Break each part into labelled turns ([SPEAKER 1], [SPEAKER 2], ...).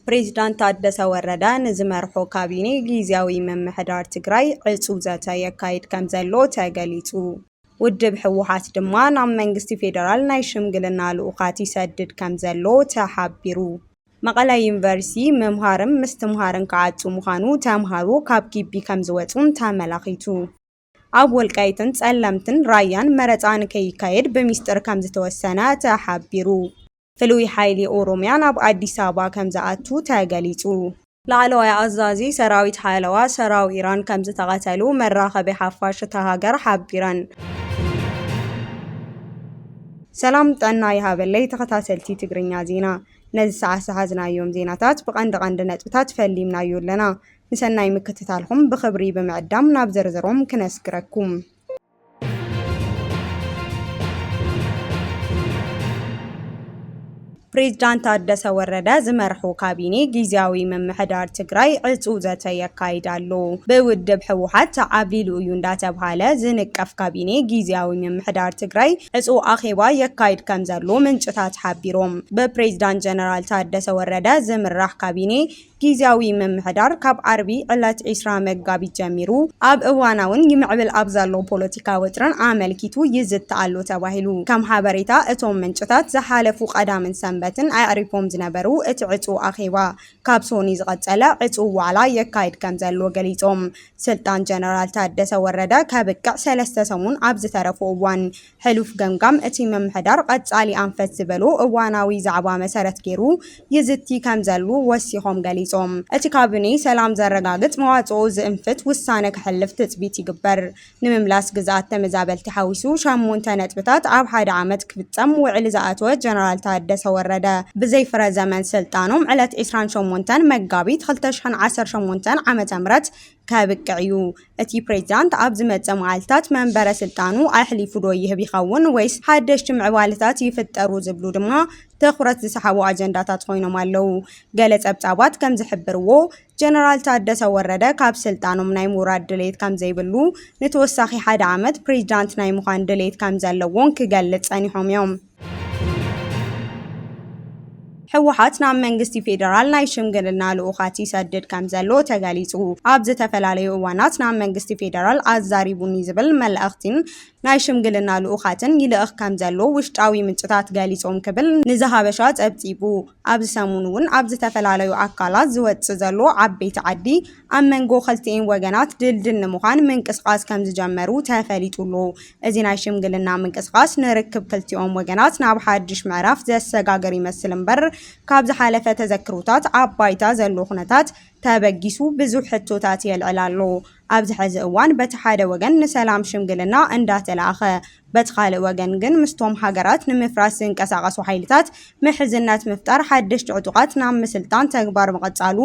[SPEAKER 1] ፕሬዝዳንት ታደሰ ወረደ ንዝመርሖ ካቢኔ ጊዜያዊ ምምሕዳር ትግራይ ዕፁ ዘተ የካይድ ከም ዘሎ ተገሊጹ። ውድብ ሕወሓት ድማ ናብ መንግስቲ ፌደራል ናይ ሽምግልና ልኡኻት ይሰድድ ከም ዘሎ ተሓቢሩ። መቐለ ዩኒቨርሲቲ መምሃርን ምስትምሃርን ክዓፁ ምዃኑ ተምሃሮ ካብ ግቢ ከም ዝወጹን ተመላኺቱ። ኣብ ወልቃይትን ጸለምትን ራያን መረፃ ንከይካየድ ብምስጢር ከም ዝተወሰነ ተሓቢሩ። ፍሉይ ሓይሊ ኦሮምያ ናብ አዲስ አበባ ከም ዝኣቱ ተገሊጹ። ላዕለዋይ አዛዚ ሰራዊት ሓለዋ ሰራዊት ኢራን ከም ዝተቐተሉ መራኸቢ ሓፋሽ እታ ሃገር ሓቢረን። ሰላም ጠና ይሃበለይ ተኸታተልቲ ትግርኛ ዜና ነዚ ሰዓት ዝሓዝናዮም ዜናታት ብቐንዲ ነጥብታት ፈሊምናዮ ኣለና። ንሰናይ ምክትታልኩም ብኽብሪ ብምዕዳም ናብ ዝርዝሮም ክነስግረኩም። ፕሬዝዳንት ታደሰ ወረደ ዝመርሖ ካቢኔ ጊዜያዊ ምምሕዳር ትግራይ ዕፁ ዘተ የካይድ ኣሎ። ብውድብ ሕወሓት ተዓቢሉ እዩ እንዳተባሃለ ዝንቀፍ ካቢኔ ጊዜያዊ ምምሕዳር ትግራይ ዕፁ ኣኼባ የካይድ ከም ዘሎ ምንጭታት ሓቢሮም። ብፕሬዝዳንት ጀነራል ታደሰ ወረደ ዝምራሕ ካቢኔ ጊዜያዊ ምምሕዳር ካብ ዓርቢ ዕለት 20 መጋቢት ጀሚሩ ኣብ እዋናውን ይምዕብል ኣብ ዘሎ ፖለቲካ ውጥረን ኣመልኪቱ ይዝተኣሎ ተባሂሉ። ከም ሓበሬታ እቶም ምንጭታት ዝሓለፉ ቀዳምን ሰንበትን ኣዕሪፎም ዝነበሩ እቲ ዕፁ ኣኼባ ካብ ሶኒ ዝቐፀለ ዕፁ ዋዕላ የካይድ ከም ዘሎ ገሊፆም። ስልጣን ጀነራል ታደሰ ወረደ ከብቅዕ 3 ሰሙን ኣብ ዝተረፉ እዋን ሕሉፍ ገምጋም እቲ ምምሕዳር ቀጻሊ ኣንፈት ዝበሎ እዋናዊ ዛዕባ መሰረት ገይሩ ይዝቲ ከም ዘሎ ወሲኾም ገሊፆም። እቲ ካቢኔ ሰላም ዘረጋግጽ መዋጽኦ ዝእንፍት ውሳነ ክሕልፍ ትጽቢት ይግበር። ንምምላስ ግዝኣት ተመዛበልቲ ሓዊሱ 8 ነጥብታት ኣብ 1 ዓመት ክፍጸም ውዕሊ ዝኣተወ ጀነራል ታደሰ ወረደ ብዘይፍረ ዘመን ስልጣኖም ዕለት 28 መጋቢት 2018 ዓመተ ምህረት ከብቅዕ እዩ። እቲ ፕሬዝዳንት ኣብ ዝመጸ መዓልትታት መንበረ ስልጣኑ ኣሕሊፉ ዶ ይህብ ይኸውን ወይስ ሓደሽቲ ምዕባለታት ይፍጠሩ ዝብሉ ድማ ትኹረት ዝሰሓቡ ኣጀንዳታት ኮይኖም ኣለዉ። ገለ ጸብጻባት ከም ዝሕብርዎ ጀነራል ታደሰ ወረደ ካብ ስልጣኖም ናይ ምውራድ ድሌት ከም ዘይብሉ ንተወሳኺ 1 ዓመት ፕሬዝዳንት ናይ ምዃን ድሌት ከም ዘለዎን ክገልጽ ጸኒሖም እዮም። ሕወሓት ናብ መንግስቲ ፌደራል ናይ ሽምግልና ልኡኻት ይሰድድ ከም ዘሎ ተገሊጹ። ኣብ ዝተፈላለዩ እዋናት ናብ መንግስቲ ፌደራል ኣዛሪቡኒ ዝብል መልእኽትን ናይ ሽምግልና ልኡኻትን ይልእኽ ከም ዘሎ ውሽጣዊ ምንጭታት ገሊጾም ክብል ንዝሃበሻ ጸብጺቡ። ኣብዚ ሰሙን እውን ኣብ ዝተፈላለዩ ኣካላት ዝወጽእ ዘሎ ዓበይቲ ዓዲ ኣብ መንጎ ክልቲአን ወገናት ድልድል ንምዃን ምንቅስቓስ ከም ዝጀመሩ ተፈሊጡሉ። እዚ ናይ ሽምግልና ምንቅስቓስ ንርክብ ክልቲኦም ወገናት ናብ ሓድሽ ምዕራፍ ዘሰጋገር ይመስል እምበር ካብ ዝሓለፈ ተዘክሮታት ኣብ ባይታ ዘሎ ኩነታት ተበጊሱ ብዙሕ ሕቶታት የልዕል ኣሎ። ኣብዚ ሕዚ እዋን በቲ ሓደ ወገን ንሰላም ሽምግልና እንዳተለኣኸ በቲ ካልእ ወገን ግን ምስቶም ሃገራት ንምፍራስ ዝንቀሳቐሱ ሓይልታት ምሕዝነት ምፍጣር ሓደሽቲ ዕጡቓት ናብ ምስልጣን ተግባር ምቕጻሉ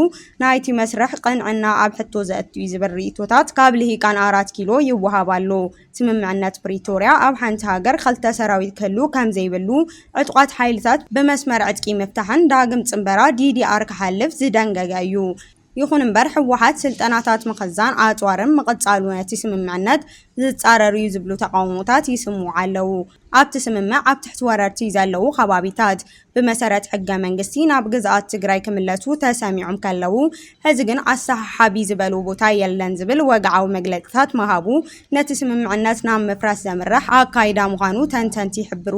[SPEAKER 1] ናይቲ መስርሕ ቅንዕና ኣብ ሕቶ ዘእትዩ ዝብል ርእቶታት ካብ ልሂቃን 4 ኪሎ ይወሃብ ኣሎ። ስምምዕነት ፕሪቶርያ ኣብ ሓንቲ ሃገር 2 ሰራዊት ክህሉ ከም ዘይብሉ ዕጡቓት ሓይልታት ብመስመር ዕጥቂ ምፍታሕን ዳግም ጽንበራ DDR ክሓልፍ ዝደንገገ እዩ። ይኹን እምበር ሕወሓት ስልጠናታት ምኽዛን ኣጽዋርን ምቕጻሉ ነቲ ስምምዕነት ዝጻረሩ ዝብሉ ተቃውሞታት ይስምዑ ኣለዉ። ኣብቲ ስምምዕ ኣብ ትሕቲ ወረርቲ ዘለዉ ከባቢታት ብመሰረት ሕገ መንግስቲ ናብ ግዝኣት ትግራይ ክምለሱ ተሰሚዖም ከለዉ ሕዚ ግን ኣሰሓሓቢ ዝበሉ ቦታ የለን ዝብል ወግዓዊ መግለጽታት መሃቡ ነቲ ስምምዕነት ናብ ምፍራስ ዘምርሕ ኣካይዳ ምዃኑ ተንተንቲ ይሕብሩ።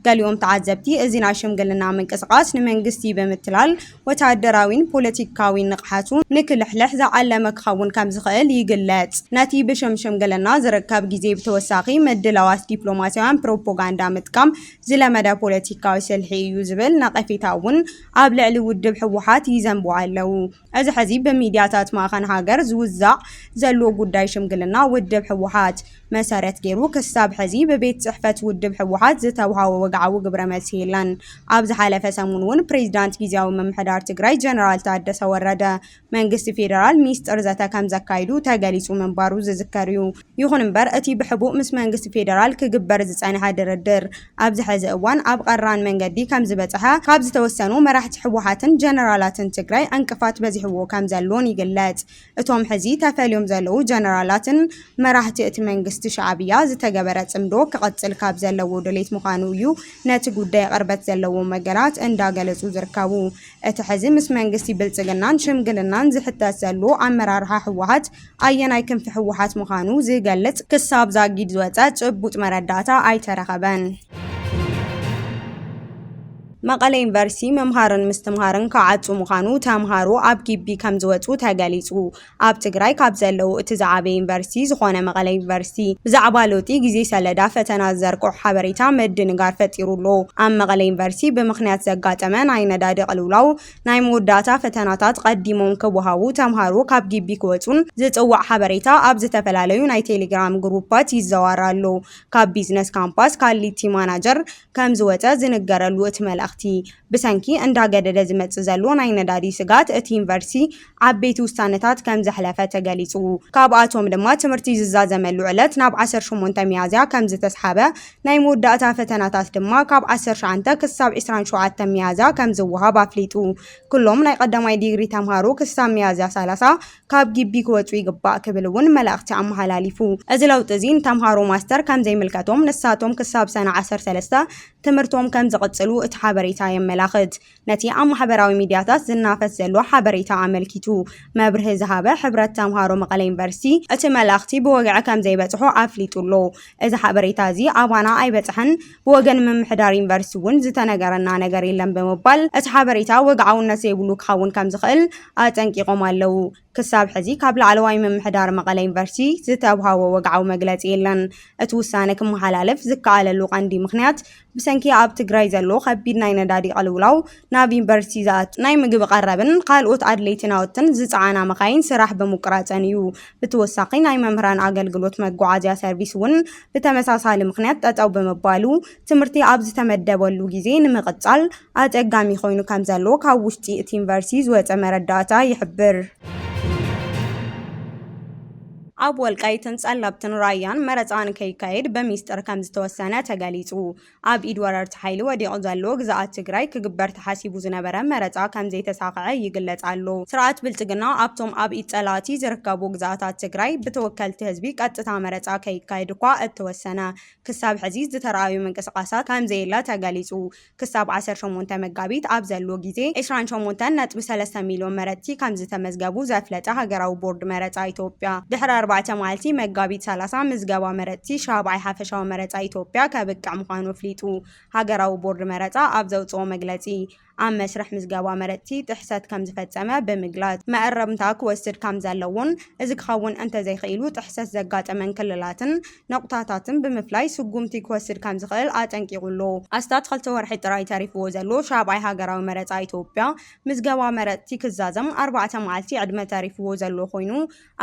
[SPEAKER 1] ገሊኦም ተዓዘብቲ እዚ ናይ ሽምግልና ምንቅስቓስ ንመንግስቲ ብምትላል ወታደራዊን ፖለቲካዊን ንቕሓቱ ንክልሕልሕ ዝዓለመ ክኸውን ከም ዝኽእል ይግለጽ። ነቲ ብሽም ሽምግልና ዝርከብ ግዜ ብተወሳኺ ምድላዋት ዲፕሎማስያውን ፕሮፓጋንዳ ምጥቃም ዝለመደ ፖለቲካዊ ስልሒ እዩ ዝብል ነቐፌታ እውን ኣብ ልዕሊ ውድብ ሕወሓት ይዘንቡ ኣለዉ። እዚ ሕዚ ብሚድያታት ማእኸን ሃገር ዝውዛዕ ዘሎ ጉዳይ ሽምግልና ውድብ ሕወሓት መሰረት ገይሩ ክሳብ ሕዚ ብቤት ጽሕፈት ውድብ ሕወሓት ዝተውሃቦ ወግዓዊ ግብረ መልሲ የለን። ኣብ ዝሓለፈ ሰሙን እውን ፕሬዝዳንት ጊዜያዊ ምምሕዳር ትግራይ ጀነራል ታደሰ ወረደ መንግስቲ ፌደራል ሚስጥር ዘተ ከም ዘካይዱ ተገሊጹ ምንባሩ ዝዝከር እዩ። ይኹን እምበር እቲ ብሕቡእ ምስ መንግስቲ ፌደራል ክግበር ዝጸንሐ ድርድር ኣብዚ ሕዚ እዋን ኣብ ቀራን መንገዲ ከም ዝበጽሐ ካብ ዝተወሰኑ መራሕቲ ሕወሓትን ጀነራላትን ትግራይ እንቅፋት በዚሕዎ ከም ዘሎን ይግለጽ። እቶም ሕዚ ተፈልዮም ዘለዉ ጀነራላትን መራሕቲ እቲ መንግስቲ ሻዕብያ ዝተገበረ ጽምዶ ክቐጽል ካብ ዘለዎ ድሌት ምዃኑ እዩ ነቲ ጉዳይ ቅርበት ዘለዎ መገራት እንዳገለጹ ዝርከቡ። እቲ ሕዚ ምስ መንግስቲ ብልጽግናን ሽምግልናን ዝሕተት ዘሎ ኣመራርሓ ሕወሓት ኣየናይ ክንፊ ሕወሓት ምዃኑ ዝገልጽ ክሳብ ዛጊድ ዝወፀ ጭቡጥ መረዳእታ ኣይተረኸበን። መቐለ ዩኒቨርሲቲ መምሃርን ምስትምሃርን ከዓጹ ምዃኑ ተምሃሮ ኣብ ግቢ ከም ዝወጹ ተገሊጹ። ኣብ ትግራይ ካብ ዘለዉ እቲ ዝዓበየ ዩኒቨርሲቲ ዝኾነ መቐለ ዩኒቨርሲቲ ብዛዕባ ለውጢ ግዜ ሰሌዳ ፈተና ዘርቅሑ ሓበሬታ ምድንጋር ፈጢሩሎ። ኣብ መቐለ ዩኒቨርሲቲ ብምኽንያት ዘጋጠመ ናይ ነዳዲ ቅልውላው ናይ መወዳእታ ፈተናታት ቀዲሞም ክወሃቡ ተምሃሮ ካብ ግቢ ክወጹን ዝጽዋዕ ሓበሬታ ኣብ ዝተፈላለዩ ናይ ቴሌግራም ግሩፓት ይዘዋራሉ። ካብ ቢዝነስ ካምፓስ ካሊቲ ማናጀር ከም ዝወፀ ዝንገረሉ እቲ መልእኽቲ ብሰንኪ እንዳገደደ ዝመጽእ ዘሎ ናይ ነዳዲ ስጋት እቲ ዩኒቨርሲቲ ዓበይቲ ውሳነታት ከም ዘሕለፈ ተገሊጹ። ካብኣቶም ድማ ትምህርቲ ዝዛዘመሉ ዕለት ናብ 18 ሚያዝያ ከም ዝተስሓበ ናይ መወዳእታ ፈተናታት ድማ ካብ 19 ክሳብ 27 ሚያዝያ ከም ዝወሃብ ኣፍሊጡ። ኩሎም ናይ ቀዳማይ ዲግሪ ተምሃሮ ክሳብ ሚያዝያ 30 ካብ ግቢ ክወጹ ይግባእ ክብል እውን መልእኽቲ ኣመሓላሊፉ። እዚ ለውጢ እዚ ንተምሃሮ ማስተር ከም ዘይምልከቶም ንሳቶም ክሳብ ሰነ 13 ትምህርቶም ከም ዝቕጽሉ እቲ ሓበሬታ የመላኽት። ነቲ ኣብ ማሕበራዊ ሚድያታት ዝናፈስ ዘሎ ሓበሬታ ኣመልኪቱ መብርሂ ዝሃበ ሕብረት ተምሃሮ መቐለ ዩኒቨርሲቲ እቲ መልእኽቲ ብወግዒ ከም ዘይበጽሖ ኣፍሊጡሎ። እዚ ሓበሬታ እዚ ኣባና ኣይበጽሐን ብወገን ምምሕዳር ዩኒቨርሲቲ እውን ዝተነገረና ነገር የለን ብምባል እቲ ሓበሬታ ወግዓውነት ዘይብሉ ክኸውን ከም ዝኽእል ኣጠንቂቖም ኣለዉ። ክሳብ ሕዚ ካብ ላዕለዋይ ምምሕዳር መቐለ ዩኒቨርሲቲ ዝተብሃወ ወግዓዊ መግለጺ የለን። እቲ ውሳነ ክመሓላለፍ ዝከኣለሉ ቀንዲ ምኽንያት ብሰንኪ ኣብ ትግራይ ዘሎ ከቢድ ናይ ነዳዲ ቅልውላው ናብ ዩኒቨርሲቲ ዝኣቱ ናይ ምግቢ ቀረብን ካልኦት ኣድለይቲ ናውትን ዝፀዓና መኻይን ስራሕ ብምቁራፀን እዩ። ብተወሳኺ ናይ መምህራን ኣገልግሎት መጓዓዝያ ሰርቪስ እውን ብተመሳሳሊ ምኽንያት ጠጠው ብምባሉ ትምህርቲ ኣብ ዝተመደበሉ ግዜ ንምቕጻል ኣጸጋሚ ኮይኑ ከም ዘሎ ካብ ውሽጢ እቲ ዩኒቨርሲቲ ዝወፀ መረዳእታ ይሕብር። ኣብ ወልቃይትን ጸላብትን ራያን መረፃ ንከይካየድ በሚስጥር ከም ዝተወሰነ ተገሊጹ። ኣብ ኢድ ወረርቲ ሓይሊ ወዲቑ ዘሎ ግዛኣት ትግራይ ክግበር ተሓሲቡ ዝነበረ መረፃ ከም ዘይተሳኽዐ ይግለጽ ኣሎ። ስርዓት ብልጽግና ኣብቶም ኣብ ኢድ ጸላእቲ ዝርከቡ ግዛኣታት ትግራይ ብተወከልቲ ህዝቢ ቀጥታ መረፃ ከይካየድ እኳ እተወሰነ ክሳብ ሕዚ ዝተረኣዩ ምንቅስቓሳት ከም ዘየላ ተገሊጹ። ክሳብ 18 መጋቢት ኣብ ዘሎ ግዜ 28.3 ሚልዮን መረፅቲ ከም ዝተመዝገቡ ዘፍለጠ ሃገራዊ ቦርድ መረፃ ኢትዮጵያ ድሕሪ 4 መዓልቲ መጋቢት 30 ምዝገባ መረፅቲ ሻብዓይ ሓፈሻዊ መረፃ ኢትዮጵያ ከብቅዕ ምዃኑ ኣፍሊጡ። ሃገራዊ ቦርድ መረፃ ኣብ ዘውፅኦ መግለጺ ኣብ መስርሕ ምዝገባ መረፅቲ ጥሕሰት ከም ዝፈጸመ ብምግላጽ መዕረምታ ክወስድ ከም ዘለዎን እዚ ክኸውን እንተዘይኽኢሉ ጥሕሰት ዘጋጠመን ክልላትን ነቁጣታትን ብምፍላይ ስጉምቲ ክወስድ ከም ዝኽእል ኣጠንቂቑሎ። ኣስታት 2 ወርሒ ጥራይ ተሪፍዎ ዘሎ ሻብዓይ ሃገራዊ መረፃ ኢትዮጵያ ምዝገባ መረፅቲ ክዛዘም 4 መዓልቲ ዕድመ ተሪፍዎ ዘሎ ኮይኑ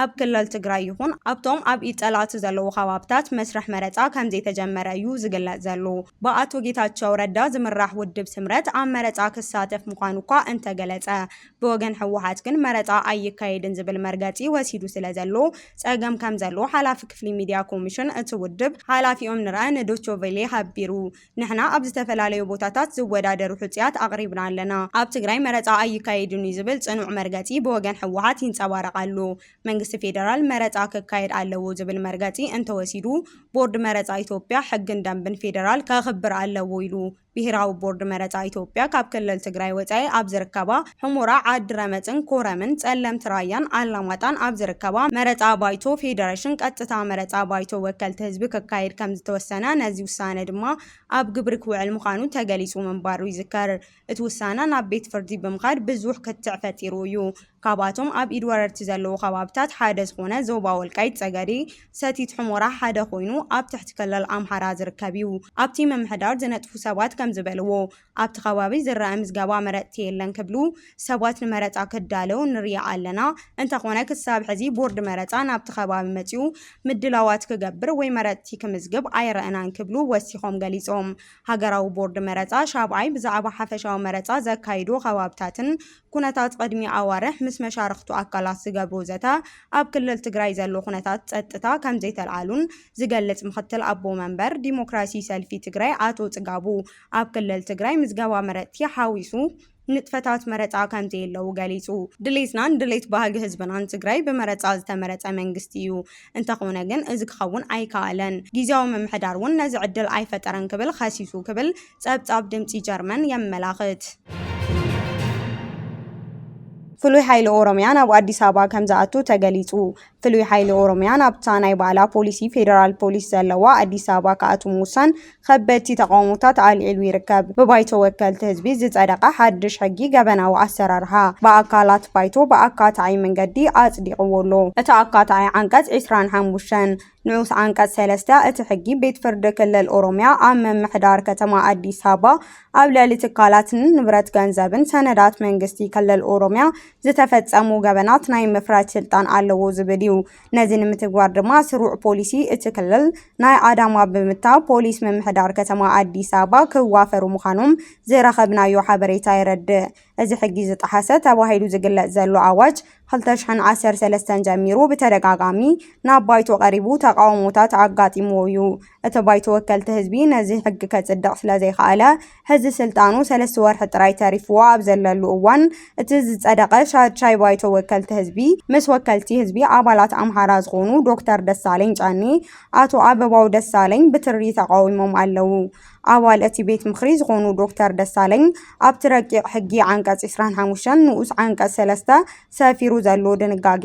[SPEAKER 1] ኣብ ክልል ትግራይ ይኹን ኣብቶም ኣብ ኢድ ጸላእቲ ዘለዉ ከባብታት መስርሕ መረፃ ከም ዘይተጀመረ እዩ ዝግለጽ ዘሎ። ብኣቶ ጌታቸው ረዳ ዝምራሕ ውድብ ስምረት ኣብ መረፃ ክሳተፍ ምዃኑ እኳ እንተገለጸ ብወገን ሕወሓት ግን መረፃ ኣይካየድን ዝብል መርገጺ ወሲዱ ስለ ዘሎ ጸገም ከም ዘሎ ሓላፊ ክፍሊ ሚድያ ኮሚሽን እቲ ውድብ ሓላፊኦም ንርአ ንዶቾ ቬለ ሓቢሩ። ንሕና ኣብ ዝተፈላለዩ ቦታታት ዝወዳደሩ ሕጽያት ኣቕሪብና ኣለና። ኣብ ትግራይ መረፃ ኣይካየድን ዝብል ጽኑዕ መርገጺ ብወገን ሕወሓት ይንጸባረቃሉ። መንግስቲ ፌደራል መረፃ ክካየድ ኣለዎ ዝብል መርገጺ እንተወሲዱ ቦርድ መረፃ ኢትዮጵያ ሕግን ደንብን ፌደራል ከኽብር ኣለዎ ኢሉ። ብሄራዊ ቦርድ መረፃ ኢትዮጵያ ካብ ክልል ትግራይ ወፃኢ ኣብ ዝርከባ ሕሙራ ዓዲ ረመፅን ኮረምን ጸለምቲ ራያን ኣላማጣን ኣብ ዝርከባ መረፃ ባይቶ ፌደሬሽን ቀጥታ መረፃ ባይቶ ወከልቲ ህዝቢ ክካየድ ከም ዝተወሰነ ነዚ ውሳነ ድማ ኣብ ግብሪ ክውዕል ምዃኑ ተገሊጹ ምንባሩ ይዝከር። እቲ ውሳነ ናብ ቤት ፍርዲ ብምኻድ ብዙሕ ክትዕ ፈጢሩ እዩ። ካብኣቶም ኣብ ኢድ ወረርቲ ዘለዉ ከባብታት ሓደ ዝኾነ ዞባ ወልቃይት ጸገዴ ሰቲት ሕሙራ ሓደ ኮይኑ ኣብ ትሕቲ ክልል ኣምሓራ ዝርከብ እዩ። ኣብቲ ምምሕዳር ዝነጥፉ ሰባት ከም ዝበልዎ ኣብቲ ከባቢ ዝረአ ምዝገባ መረፅቲ የለን ክብሉ ሰባት ንመረፃ ክዳለው ንሪኢ ኣለና። እንተኾነ ክሳብ ሕዚ ቦርድ መረፃ ናብቲ ከባቢ መፂኡ ምድላዋት ክገብር ወይ መረፅቲ ክምዝግብ ኣይረአናን ክብሉ ወሲኾም ገሊፆም። ሃገራዊ ቦርድ መረፃ ሻብዓይ ብዛዕባ ሓፈሻዊ መረፃ ዘካይዶ ከባብታትን ኩነታት ቅድሚ ኣዋርሕ ምስ መሻርክቱ ኣካላት ዝገብሩ ዘተ ኣብ ክልል ትግራይ ዘሎ ኩነታት ጸጥታ ከም ዘይተልዓሉን ዝገልጽ ምክትል ኣቦ መንበር ዲሞክራሲ ሰልፊ ትግራይ አቶ ጽጋቡ ኣብ ክልል ትግራይ ምዝገባ መረጥቲ ሓዊሱ ንጥፈታት መረፃ ከም ዘየለው ገሊጹ ድሌትናን ድሌት ባህጊ ህዝብናን ትግራይ በመረፃ ዝተመረፀ መንግስቲ እዩ እንተኾነ ግን እዚ ክኸውን ኣይከኣለን ጊዜያዊ ምምሕዳር እውን ነዚ ዕድል ኣይፈጠረን ክብል ከሲሱ ክብል ጸብጻብ ድምፂ ጀርመን የመላኽት ፍሉይ ሓይሊ ኦሮሚያ ናብ አዲስ አበባ ከም ዝኣቱ ተገሊጹ ፍሉይ ሓይሊ ኦሮሚያ ናብታ ናይ ባዕላ ፖሊሲ ፌደራል ፖሊስ ዘለዋ አዲስ አበባ ከኣቱ ምውሳን ከበድቲ ተቃውሞታት ኣልዒሉ ይርከብ ብባይቶ ወከልቲ ህዝቢ ዝጸደቀ ሓድሽ ሕጊ ገበናዊ ኣሰራርሓ በኣካላት ባይቶ በኣካታዒ መንገዲ ኣጽዲቕዎሎ እቲ ኣካታዒ አንቀጽ 25 ንዑስ አንቀጽ 3 እቲ ሕጊ ቤት ፍርዲ ክልል ኦሮሚያ ኣብ ምምሕዳር ከተማ አዲስ አበባ ኣብ ልዕሊ ትካላትን ንብረት ገንዘብን ሰነዳት መንግስቲ ክልል ኦሮሚያ ዝተፈጸሙ ገበናት ናይ ምፍራድ ስልጣን ኣለዎ ዝብል እዩ ነዚ ንምትግባር ድማ ስሩዕ ፖሊሲ እቲ ክልል ናይ ኣዳማ ብምታብ ፖሊስ ምምሕዳር ከተማ አዲስ አበባ ክዋፈሩ ምዃኖም ዝረኸብናዮ ሓበሬታ ይረድእ እዚ ሕጊ ዝጣሓሰ ተባሂሉ ዝግለጽ ዘሎ ኣዋጅ 2013 ጀሚሩ በተደጋጋሚ ናብ ባይቶ ቀሪቡ ተቃውሞታት ኣጋጢምዎ እዩ እቲ ባይቶ ወከልቲ ህዝቢ ነዚ ሕጊ ከጽድቕ ስለዘይከኣለ ሕዚ ስልጣኑ 3 ወርሒ ጥራይ ተሪፍዎ ኣብ ዘለሉ እዋን እቲ ዝጸደቀ ሻድሻይ ባይቶ ወከልቲ ህዝቢ ምስ ወከልቲ ህዝቢ ኣባላት ኣምሓራ ዝኾኑ ዶክተር ደሳለኝ ጫኔ አቶ አበባው ደሳለኝ ብትሪ ተቃዊሞም ኣለው ኣባል እቲ ቤት ምኽሪ ዝኾኑ ዶክተር ደሳለኝ ኣብ ትረቂቕ ሕጊ አንቀጽ 25 ንዑስ አንቀጽ 3 ሰፊሩ ዘሎ ድንጋጌ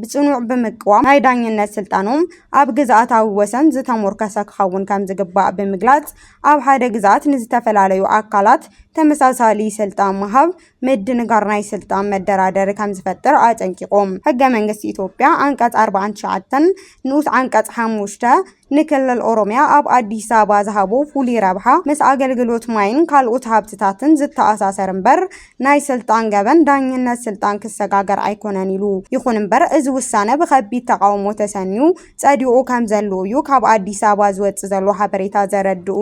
[SPEAKER 1] ብጽኑዕ ብምቅዋም ናይ ዳኝነት ስልጣኖም ኣብ ግዛኣታዊ ወሰን ዝተሞርከሰ ክኸውን ከም ዝግባእ ብምግላጽ ኣብ ሓደ ግዛኣት ንዝተፈላለዩ ኣካላት ተመሳሳሊ ስልጣን መሃብ ምድንጋር ናይ ስልጣን መደራደሪ ከም ዝፈጥር ኣጠንቂቆም ሕገ መንግስቲ ኢትዮጵያ አንቀጽ 49 ንዑስ አንቀጽ 5 ንክልል ኦሮሚያ ኣብ አዲስ አበባ ዝሃቦ ፍሉይ ረብሓ ምስ ኣገልግሎት ማይን ካልኦት ሃብትታትን ዝተኣሳሰር እምበር ናይ ስልጣን ገበን ዳኝነት ስልጣን ክሰጋገር ኣይኮነን ኢሉ ይኹን እምበር እዚ ውሳነ ብከቢድ ተቃውሞ ተሰኒዩ ጸዲቑ ከም ዘሎ እዩ ካብ አዲስ አበባ ዝወጽእ ዘሎ ሓበሬታ ዘረድኡ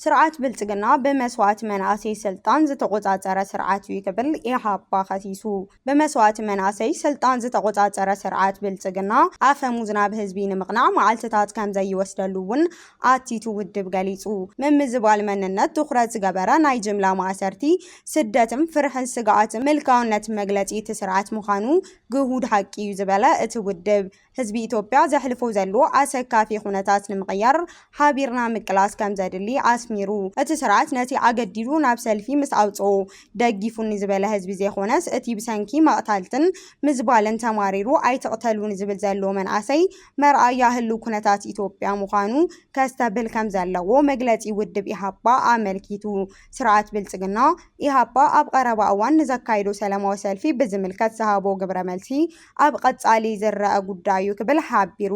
[SPEAKER 1] ስርዓት ብልጽግና በመስዋዕት መናእሰይ ስልጣን ዝተቆጻጸረ ስርዓት እዩ ክብል ኢሃፓ ከሲሱ በመስዋዕት መናእሰይ ስልጣን ዝተቆጻጸረ ስርዓት ብልጽግና ኣፈሙዝና ብህዝቢ ንምቕናዕ መዓልትታት ከም ዘይወስደሉ እውን ኣቲቱ ውድብ ገሊጹ ምምዝባል መንነት ትኹረት ዝገበረ ናይ ጅምላ ማእሰርቲ ስደትን ፍርሕን ስጋኣትን ምልካውነት መግለጺ እቲ ስርዓት ምዃኑ ግሁድ ሓቂ እዩ ዝበለ እቲ ውድብ ህዝቢ ኢትዮጵያ ዘሕልፎ ዘሎ ኣሰካፊ ኩነታት ንምቕያር ሓቢርና ምቅላስ ከም ዘድሊ ኣስሚሩ እቲ ስርዓት ነቲ ኣገዲዱ ናብ ሰልፊ ምስ ኣውጽኦ ደጊፉኒ ዝበለ ህዝቢ ዘይኾነስ እቲ ብሰንኪ መቕታልትን ምዝባልን ተማሪሩ ኣይትቕተሉን ዝብል ዘሎ መንኣሰይ መርኣያ ህልው ኩነታት ኢትዮጵያ ምዃኑ ከስተብል ከም ዘለዎ መግለጺ ውድብ ኢሃፓ ኣመልኪቱ ስርዓት ብልጽግና ኢሃፓ ኣብ ቀረባ እዋን ንዘካይዶ ሰላማዊ ሰልፊ ብዝምልከት ዝሃቦ ግብረ መልሲ ኣብ ቀጻሊ ዝረአ ጉዳይ ክብል ሓቢሩ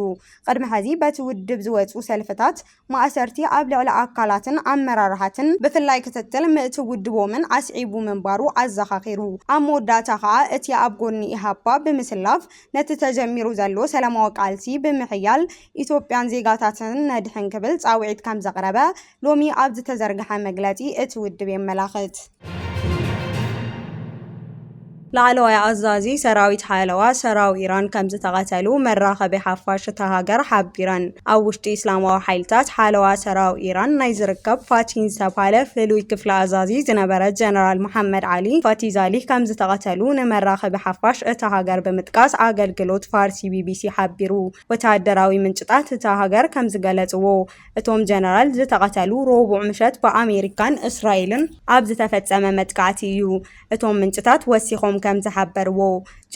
[SPEAKER 1] ቅድሚ ሕዚ በቲ ውድብ ዝወጹ ሰልፍታት ማእሰርቲ ኣብ ልዕሊ ኣካላትን ኣመራርሓትን ብፍላይ ክትትል ምእቲ ውድቦምን ኣስዒቡ ምንባሩ ኣዘኻኺሩ ኣብ መወዳእታ ከዓ እቲ ኣብ ጎኒ ኢሃፓ ብምስላፍ ነቲ ተጀሚሩ ዘሎ ሰላማዊ ቃልሲ ብምሕያል ኢትዮጵያን ዜጋታትን ነድሕን ክብል ጻውዒት ከም ዘቕረበ ሎሚ ኣብ ዝተዘርግሐ መግለጺ እቲ ውድብ የመላኽት ላዕለዋይ ኣዛዚ ሰራዊት ሓለዋ ሰራዊ ኢራን ከም ዝተቐተሉ መራኸቢ ሓፋሽ እታ ሃገር ሓቢረን ኣብ ውሽጢ እስላማዊ ሓይልታት ሓለዋ ሰራዊ ኢራን ናይ ዝርከብ ፋቲን ዝተባህለ ፍሉይ ክፍለ ኣዛዚ ዝነበረ ጀነራል መሐመድ ዓሊ ፋቲዛሊ ከም ዝተቐተሉ ንመራኸቢ ሓፋሽ እታ ሃገር ብምጥቃስ ኣገልግሎት ፋርሲ ቢቢሲ ሓቢሩ ወተሃደራዊ ምንጭታት እታ ሃገር ከም ዝገለጽዎ እቶም ጀነራል ዝተቐተሉ ረቡዕ ምሸት ብኣሜሪካን እስራኤልን ኣብ ዝተፈጸመ መጥቃዕቲ እዩ እቶም ምንጭታት ወሲኾም ከም ዝሓበርዎ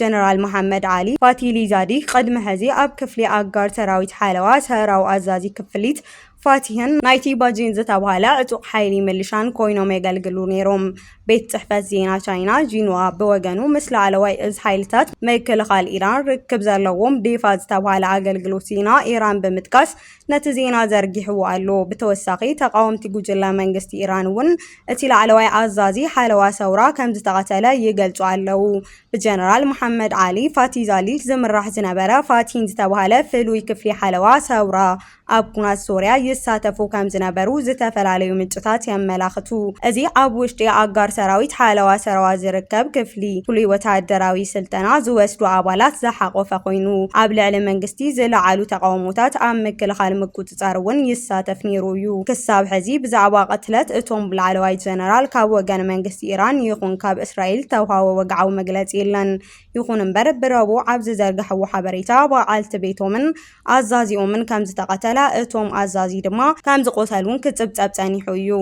[SPEAKER 1] ጀነራል መሐመድ ዓሊ ፋቲሊ ዛዲ ቅድሚ ሕዚ ኣብ ክፍሊ ኣጋር ሰራዊት ሓለዋ ሰራዊ ኣዛዚ ክፍሊት ፋቲህን ናይቲ ባጂን ዝተባህለ ዕጡቕ ሓይሊ ምልሻን ኮይኖም የገልግሉ ነይሮም ቤት ጽሕፈት ዜና ቻይና ጂንዋ ብወገኑ ምስ ላዕለዋይ እዝ ሓይልታት ምክልኻል ኢራን ርክብ ዘለዎም ዴፋ ዝተባህለ ኣገልግሎት ዜና ኢራን ብምጥቃስ ነቲ ዜና ዘርጊሕዎ ኣሎ ብተወሳኺ ተቃወምቲ ጉጅለ መንግስቲ ኢራን እውን እቲ ላዕለዋይ ኣዛዚ ሓለዋ ሰውራ ከም ዝተቐተለ ይገልጹ ኣለው بجنرال محمد علي فاتيزالي زمراح زنبرة فاتين ዝተባሃለ ፍሉይ ክፍሊ ሓለዋ ሰውራ ኣብ ኩናት ሶርያ ይሳተፉ ከም ዝነበሩ ዝተፈላለዩ ምንጭታት የመላኽቱ። እዚ ኣብ ውሽጢ ኣጋር ሰራዊት ሓለዋ ሰረዋ ዝርከብ ክፍሊ ፍሉይ ወታደራዊ ስልጠና ዝወስዱ ኣባላት ዝሓቆፈ ኮይኑ ኣብ ልዕሊ መንግስቲ ዝለዓሉ ተቃውሞታት ኣብ ምክልኻል ምቁፅፃር እውን ይሳተፍ ነይሩ እዩ። ክሳብ ሕዚ ብዛዕባ ቅትለት እቶም ላዕለዋይ ጀነራል ካብ ወገን መንግስቲ ኢራን ይኹን ካብ እስራኤል ተውሃቦ ወግዓዊ መግለፂ የለን። ይኹን እምበር ብረቡዕ ኣብ ዝዘርግሕዎ ሓበሬታ በዓልቲ ቤቶምን ኣዛዚኦምን ከም ዝተቀተለ እቶም ኣዛዚ ድማ ከም ዝቆሰሉን ክጽብጸብ ጸኒሑ እዩ።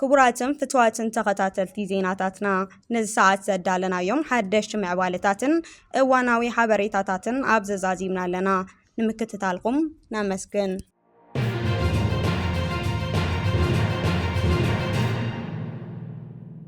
[SPEAKER 1] ክቡራትን ፍትዋትን ተኸታተልቲ ዜናታትና ነዚ ሰዓት ዘዳለናዮም ሓደሽቲ ምዕባለታትን እዋናዊ ሓበሬታታትን ኣብ ዘዛዚምና ኣለና። ንምክትታልኩም ነመስግን።